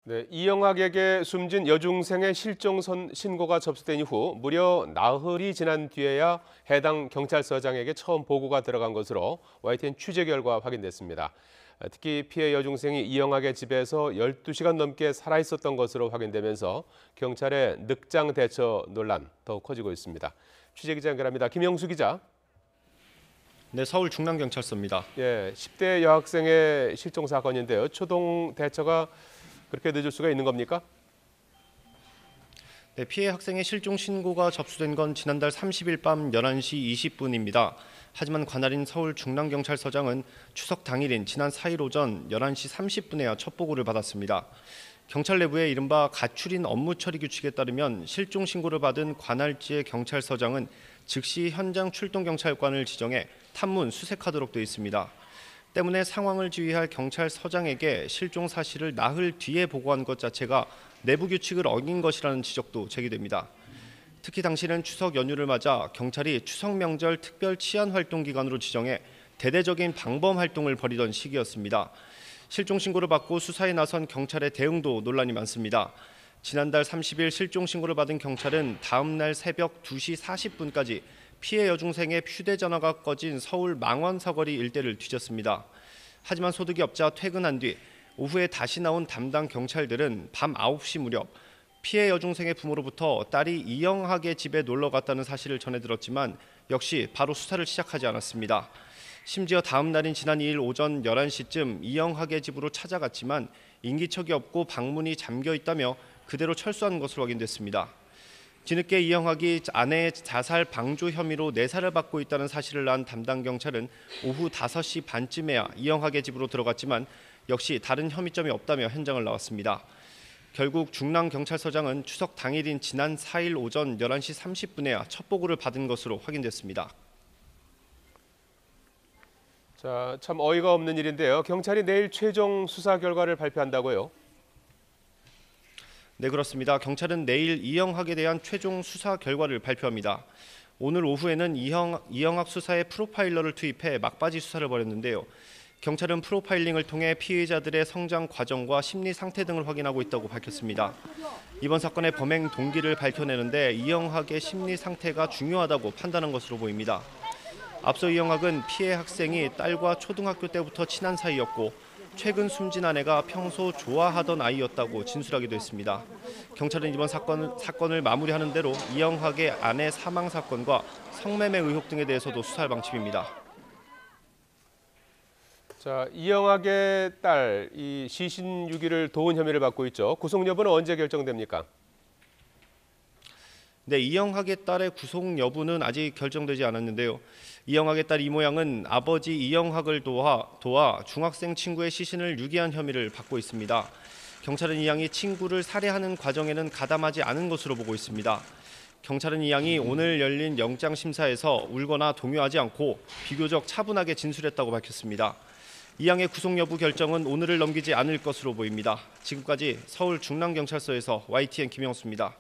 네, 이영학에게 숨진 여중생의 실종 신고가 접수된 이후 무려 나흘이 지난 뒤에야 해당 경찰서장에게 처음 보고가 들어간 것으로 YTN 취재 결과 확인됐습니다. 특히 피해 여중생이 이영학의 집에서 12시간 넘게 살아있었던 것으로 확인되면서 경찰의 늑장 대처 논란 더욱 커지고 있습니다. 취재 기자 연결합니다. 김영수 기자. 네, 서울 중랑경찰서입니다. 10대 여학생의 실종 사건인데요. 초동 대처가 그렇게 늦을 수가 있는 겁니까? 네, 피해 학생의 실종 신고가 접수된 건 지난달 30일 밤 11시 20분입니다. 하지만 관할인 서울 중랑경찰서장은 추석 당일인 지난 4일 오전 11시 30분에야 첫 보고를 받았습니다. 경찰 내부의 이른바 가출인 업무 처리 규칙에 따르면 실종 신고를 받은 관할지의 경찰서장은 즉시 현장 출동 경찰관을 지정해 탐문 수색하도록 되어 있습니다. 때문에 상황을 지휘할 경찰서장에게 실종 사실을 나흘 뒤에 보고한 것 자체가 내부 규칙을 어긴 것이라는 지적도 제기됩니다. 특히 당시는 추석 연휴를 맞아 경찰이 추석 명절 특별 치안 활동 기간으로 지정해 대대적인 방범 활동을 벌이던 시기였습니다. 실종 신고를 받고 수사에 나선 경찰의 대응도 논란이 많습니다. 지난달 30일 실종 신고를 받은 경찰은 다음 날 새벽 2시 40분까지 피해 여중생의 휴대전화가 꺼진 서울 망원 사거리 일대를 뒤졌습니다. 하지만 소득이 없자 퇴근한 뒤 오후에 다시 나온 담당 경찰들은 밤 9시 무렵 피해 여중생의 부모로부터 딸이 이영학의 집에 놀러 갔다는 사실을 전해 들었지만 역시 바로 수사를 시작하지 않았습니다. 심지어 다음 날인 지난 2일 오전 11시쯤 이영학의 집으로 찾아갔지만 인기척이 없고 방문이 잠겨 있다며 그대로 철수한 것으로 확인됐습니다. 뒤늦게 이영학이 아내의 자살 방조 혐의로 내사를 받고 있다는 사실을 안 담당 경찰은 오후 5시 반쯤에야 이영학의 집으로 들어갔지만 역시 다른 혐의점이 없다며 현장을 나왔습니다. 결국 중랑경찰서장은 추석 당일인 지난 4일 오전 11시 30분에야 첫 보고를 받은 것으로 확인됐습니다. 자, 참 어이가 없는 일인데요. 경찰이 내일 최종 수사 결과를 발표한다고요? 네, 그렇습니다. 경찰은 내일 이영학에 대한 최종 수사 결과를 발표합니다. 오늘 오후에는 이영학 수사에 프로파일러를 투입해 막바지 수사를 벌였는데요. 경찰은 프로파일링을 통해 피해자들의 성장 과정과 심리 상태 등을 확인하고 있다고 밝혔습니다. 이번 사건의 범행 동기를 밝혀내는데 이영학의 심리 상태가 중요하다고 판단한 것으로 보입니다. 앞서 이영학은 피해 학생이 딸과 초등학교 때부터 친한 사이였고 최근 숨진 아내가 평소 좋아하던 아이였다고 진술하기도 했습니다. 경찰은 이번 사건을 마무리하는 대로 이영학의 아내 사망 사건과 성매매 의혹 등에 대해서도 수사할 방침입니다. 자, 이영학의 딸, 이 시신 유기를 도운 혐의를 받고 있죠. 구속 여부는 언제 결정됩니까? 네, 이영학의 딸의 구속 여부는 아직 결정되지 않았는데요. 이영학의 딸 이모양은 아버지 이영학을 도와 중학생 친구의 시신을 유기한 혐의를 받고 있습니다. 경찰은 이 양이 친구를 살해하는 과정에는 가담하지 않은 것으로 보고 있습니다. 경찰은 이 양이 오늘 열린 영장심사에서 울거나 동요하지 않고 비교적 차분하게 진술했다고 밝혔습니다. 이 양의 구속 여부 결정은 오늘을 넘기지 않을 것으로 보입니다. 지금까지 서울 중랑경찰서에서 YTN 김영수입니다.